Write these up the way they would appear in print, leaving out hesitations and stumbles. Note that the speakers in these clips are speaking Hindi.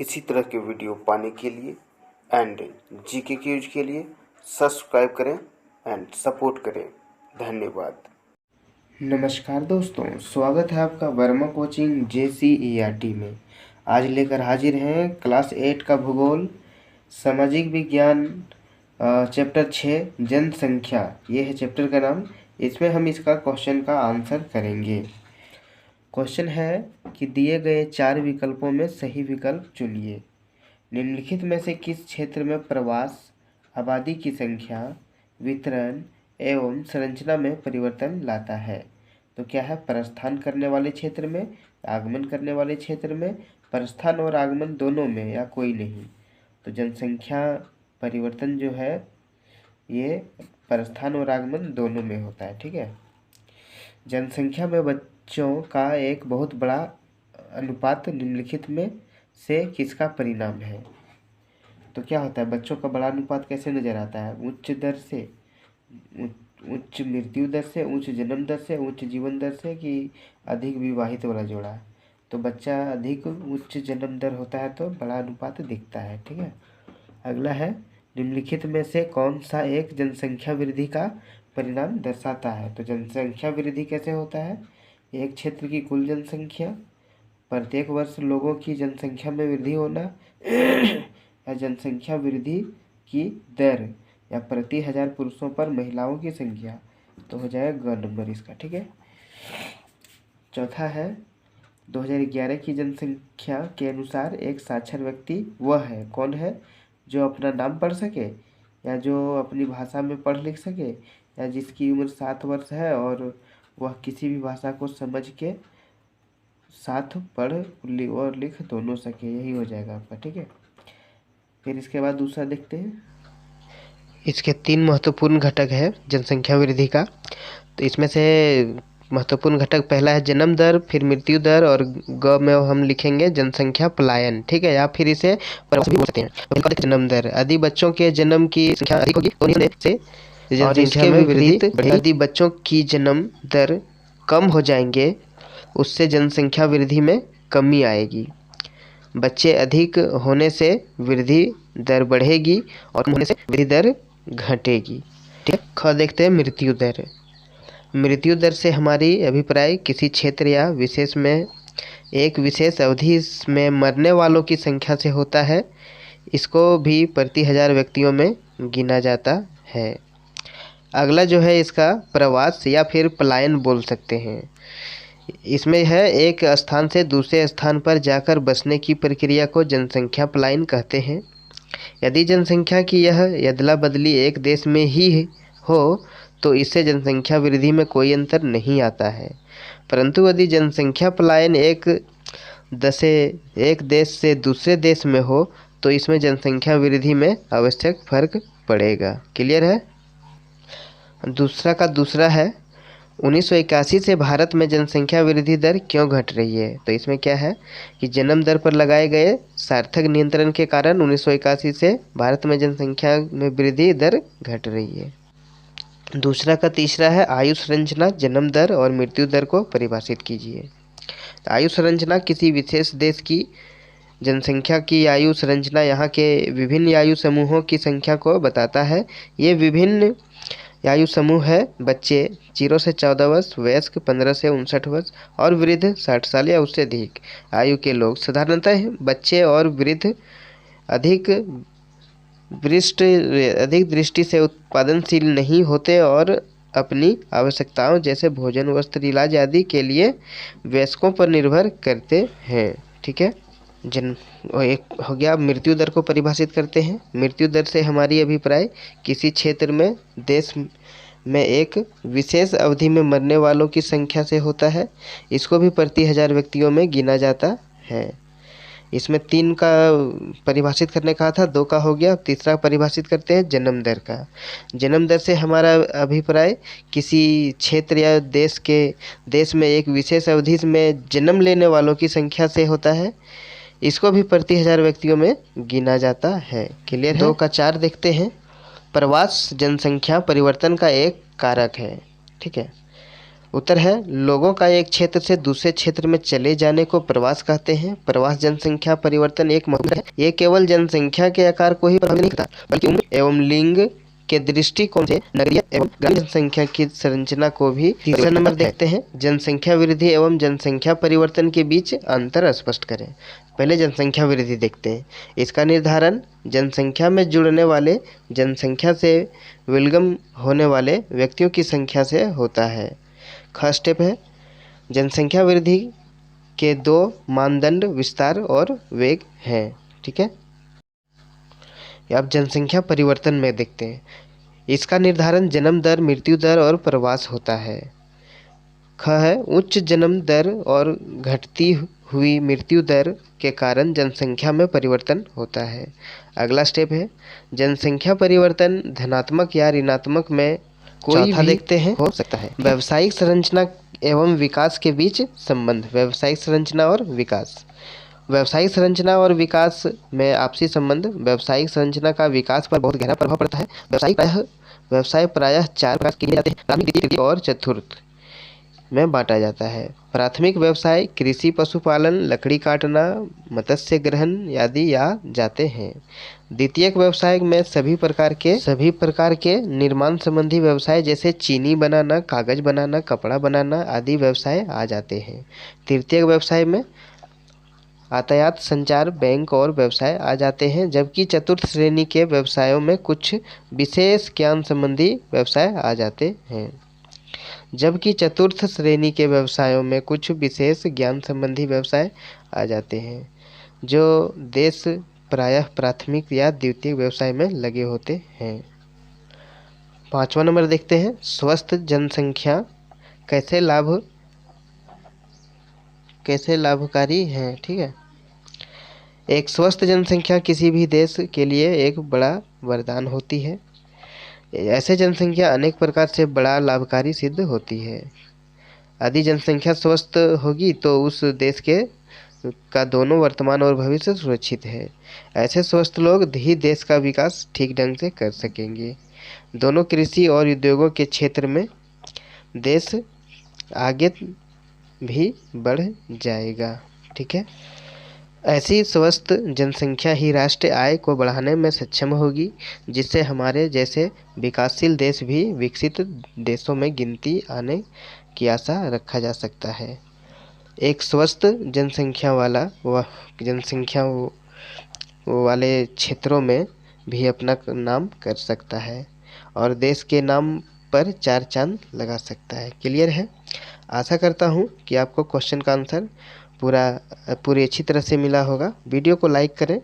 इसी तरह के वीडियो पाने के लिए एंड जीके क्यूज के लिए सब्सक्राइब करें एंड सपोर्ट करें। धन्यवाद। नमस्कार दोस्तों, स्वागत है आपका वर्मा कोचिंग JCERT में। आज लेकर हाजिर हैं क्लास 8 का भूगोल सामाजिक विज्ञान चैप्टर 6 जनसंख्या। ये है चैप्टर का नाम। इसमें हम इसका क्वेश्चन का आंसर करेंगे। क्वेश्चन है कि दिए गए 4 विकल्पों में सही विकल्प चुनिए। निम्नलिखित में से किस क्षेत्र में प्रवास, आबादी की संख्या, वितरण एवं संरचना में परिवर्तन लाता है? तो क्या है? प्रस्थान करने वाले क्षेत्र में, आगमन करने वाले क्षेत्र में, प्रस्थान और आगमन दोनों में, या कोई नहीं। तो जनसंख्या परिवर्तन जो है ये प्रस्थान और आगमन दोनों में होता है। ठीक है। जनसंख्या में बच्चों का एक बहुत बड़ा अनुपात निम्नलिखित में से किसका परिणाम है? तो क्या होता है? बच्चों का बड़ा अनुपात कैसे नजर आता है? उच्च दर से, उच्च मृत्यु दर से, उच्च जन्म दर से, उच्च जीवन दर से, कि अधिक विवाहित वाला जोड़ा? तो बच्चा अधिक उच्च जन्म दर होता है तो बड़ा अनुपात दिखता है। ठीक है। अगला है, निम्नलिखित में से कौन सा एक जनसंख्या वृद्धि का परिणाम दर्शाता है? तो जनसंख्या वृद्धि कैसे होता है? एक क्षेत्र की कुल जनसंख्या, प्रत्येक वर्ष लोगों की जनसंख्या में वृद्धि होना, या जनसंख्या वृद्धि की दर, या प्रति 1000 पुरुषों पर महिलाओं की संख्या। तो हो जाएगा ग नंबर इसका। ठीक है। चौथा है, 2011 की जनसंख्या के अनुसार एक साक्षर व्यक्ति वह है। कौन है? जो अपना नाम पढ़ सके, या जो अपनी भाषा में पढ़ लिख सके, या जिसकी उम्र 7 वर्ष है और वह किसी भी भाषा को समझ के साथ पढ़ और लिख दोनों सके। यही हो जाएगा आपका। ठीक है। फिर इसके बाद दूसरा देखते हैं। इसके 3 महत्वपूर्ण घटक है जनसंख्या वृद्धि का। तो इसमें से महत्वपूर्ण घटक पहला है जन्म दर, फिर मृत्यु दर, और ग में हम लिखेंगे जनसंख्या पलायन। ठीक है। या फिर इसे प्रवास भी बोल सकते हैं। जन्म दर, यदि बच्चों के जन्म की संख्या अधिक होगी तो से जनसंख्या में वृद्धि, यदि बच्चों की जन्म दर कम हो जाएंगे उससे जनसंख्या वृद्धि में कमी आएगी। बच्चे अधिक होने से वृद्धि दर बढ़ेगी और कम होने से वृद्धि दर घटेगी। ठीक है। ख देखते हैं मृत्यु दर। मृत्यु दर से हमारी अभिप्राय किसी क्षेत्र या विशेष में एक विशेष अवधि में मरने वालों की संख्या से होता है। इसको भी प्रति 1000 व्यक्तियों में गिना जाता है। अगला जो है इसका प्रवास या फिर पलायन बोल सकते हैं। इसमें है एक स्थान से दूसरे स्थान पर जाकर बसने की प्रक्रिया को जनसंख्या पलायन कहते हैं। यदि जनसंख्या की यह अदला बदली एक देश में ही हो तो इससे जनसंख्या वृद्धि में कोई अंतर नहीं आता है। परंतु यदि जनसंख्या पलायन एक देश से दूसरे देश में हो तो इसमें जनसंख्या वृद्धि में आवश्यक फर्क पड़ेगा। क्लियर है? दूसरा है 1981 से भारत में जनसंख्या वृद्धि दर क्यों घट रही है? तो इसमें क्या है कि जन्म दर पर लगाए गए सार्थक नियंत्रण के कारण 1981 से भारत में जनसंख्या में वृद्धि दर घट रही है। तीसरा है आयु संरचना, जन्म दर और मृत्यु दर को परिभाषित कीजिए। आयु संरचना किसी विशेष देश की जनसंख्या की आयु संरचना यहाँ के विभिन्न आयु समूहों की संख्या को बताता है। ये विभिन्न आयु समूह है: बच्चे 0 से 14 वर्ष, वयस्क 15 से 59 वर्ष और वृद्ध 60 साल या उससे अधिक आयु के लोग। साधारणतः बच्चे और वृद्ध अधिक दृष्टि से उत्पादनशील नहीं होते और अपनी आवश्यकताओं जैसे भोजन, वस्त्र, इलाज आदि के लिए वयस्कों पर निर्भर करते हैं। ठीक है। एक हो गया। मृत्यु दर को परिभाषित करते हैं। मृत्यु दर से हमारी अभिप्राय किसी क्षेत्र में, देश में एक विशेष अवधि में मरने वालों की संख्या से होता है। इसको भी प्रति 1000 व्यक्तियों में गिना जाता है। इसमें 3 का परिभाषित करने का था, 2 का हो गया। तीसरा परिभाषित करते हैं जन्म दर का। जन्म दर से हमारा अभिप्राय किसी क्षेत्र या देश में एक विशेष अवधि में जन्म लेने वालों की संख्या से होता है। इसको भी प्रति 1000 व्यक्तियों में गिना जाता है। क्लियर है? 2 का 4 देखते हैं। प्रवास जनसंख्या परिवर्तन का एक कारक है। ठीक है। उत्तर है लोगों का एक क्षेत्र से दूसरे क्षेत्र में चले जाने को प्रवास कहते हैं। प्रवास जनसंख्या परिवर्तन एक महत्व है। ये केवल जनसंख्या के आकार को ही प्रभावित नहीं करता बल्कि उम्र एवं लिंग के दृष्टिकोण से नगरीय एवं ग्रामीण जनसंख्या की संरचना को भी। तीसरा नंबर देखते हैं, जनसंख्या वृद्धि एवं जनसंख्या परिवर्तन के बीच अंतर स्पष्ट करें। पहले जनसंख्या वृद्धि देखते हैं। इसका निर्धारण जनसंख्या में जुड़ने वाले जनसंख्या से विलग्न होने वाले व्यक्तियों की संख्या से होता है। ख स्टेप है, जनसंख्या वृद्धि के दो मानदंड विस्तार और वेग हैं। ठीक है, अब जनसंख्या परिवर्तन में देखते हैं। इसका निर्धारण जन्म दर, मृत्यु दर और प्रवास होता है। ख है, उच्च जन्म दर और घटती हुई मृत्यु दर के कारण जनसंख्या में परिवर्तन होता है। अगला स्टेप है, जनसंख्या परिवर्तन धनात्मक या ऋणात्मक में कोई भी देखते हैं हो सकता है। व्यावसायिक संरचना एवं विकास के बीच संबंध। व्यावसायिक संरचना और विकास। व्यावसायिक संरचना और विकास में आपसी संबंध। व्यावसायिक संरचना का विकास पर बहुत गहरा प्रभाव पड़ता है। व्यवसाय प्रायः 4 प्रकार किए जाते हैं, प्राथमिक, द्वितीय, तृतीय और चतुर्थ में बांटा जाता है। प्राथमिक व्यवसाय कृषि, पशुपालन, लकड़ी काटना, मत्स्य ग्रहण आदि आ जाते हैं। द्वितीयक व्यवसाय में सभी प्रकार के निर्माण संबंधी व्यवसाय जैसे चीनी बनाना, कागज बनाना, कपड़ा बनाना आदि व्यवसाय आ जाते हैं। तृतीयक व्यवसाय में यातायात, संचार, बैंक और व्यवसाय आ जाते हैं, जबकि चतुर्थ श्रेणी के व्यवसायों में कुछ विशेष ज्ञान संबंधी व्यवसाय आ जाते हैं। जो देश प्रायः प्राथमिक या द्वितीय व्यवसाय में लगे होते हैं। 5वां नंबर देखते हैं, स्वस्थ जनसंख्या कैसे लाभकारी है। ठीक है, एक स्वस्थ जनसंख्या किसी भी देश के लिए एक बड़ा वरदान होती है। ऐसे जनसंख्या अनेक प्रकार से बड़ा लाभकारी सिद्ध होती है। यदि जनसंख्या स्वस्थ होगी तो उस देश का दोनों वर्तमान और भविष्य सुरक्षित है। ऐसे स्वस्थ लोग ही देश का विकास ठीक ढंग से कर सकेंगे। दोनों कृषि और उद्योगों के क्षेत्र में देश आगे भी बढ़ जाएगा। ठीक है, ऐसी स्वस्थ जनसंख्या ही राष्ट्रीय आय को बढ़ाने में सक्षम होगी, जिससे हमारे जैसे विकासशील देश भी विकसित देशों में गिनती आने की आशा रखा जा सकता है। एक स्वस्थ जनसंख्या वाले क्षेत्रों में भी अपना नाम कर सकता है और देश के नाम पर 4 चांद लगा सकता है। क्लियर है? आशा करता हूँ कि आपको क्वेश्चन का आंसर पूरी अच्छी तरह से मिला होगा। वीडियो को लाइक करें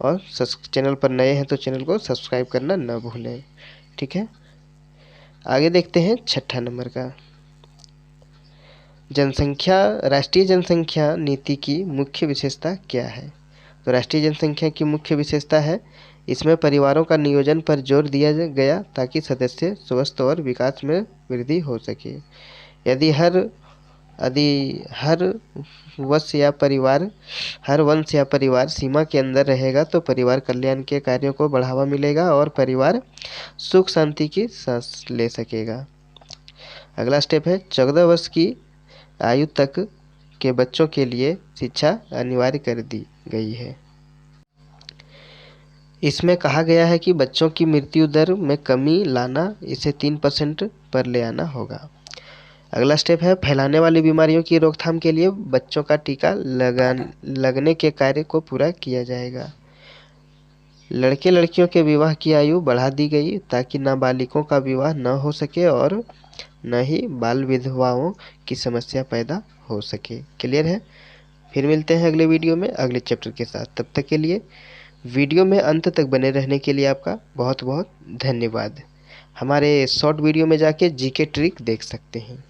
और चैनल पर नए हैं तो चैनल को सब्सक्राइब करना न भूलें। ठीक है, आगे देखते हैं 6ठा नंबर का, राष्ट्रीय जनसंख्या नीति की मुख्य विशेषता क्या है। तो राष्ट्रीय जनसंख्या की मुख्य विशेषता है, इसमें परिवारों का नियोजन पर जोर दिया गया ताकि सदस्य स्वस्थ और विकास में वृद्धि हो सके। यदि हर वंश या परिवार सीमा के अंदर रहेगा तो परिवार कल्याण के कार्यों को बढ़ावा मिलेगा और परिवार सुख शांति की सांस ले सकेगा। अगला स्टेप है, 14 वर्ष की आयु तक के बच्चों के लिए शिक्षा अनिवार्य कर दी गई है। इसमें कहा गया है कि बच्चों की मृत्यु दर में कमी लाना, इसे 3% पर ले आना होगा। अगला स्टेप है, फैलाने वाली बीमारियों की रोकथाम के लिए बच्चों का टीका लगने के कार्य को पूरा किया जाएगा। लड़के लड़कियों के विवाह की आयु बढ़ा दी गई ताकि नाबालिगों का विवाह न हो सके और न ही बाल विधवाओं की समस्या पैदा हो सके। क्लियर है? फिर मिलते हैं अगले वीडियो में अगले चैप्टर के साथ। तब तक के लिए वीडियो में अंत तक बने रहने के लिए आपका बहुत बहुत धन्यवाद। हमारे शॉर्ट वीडियो में जाके जीके ट्रिक देख सकते हैं।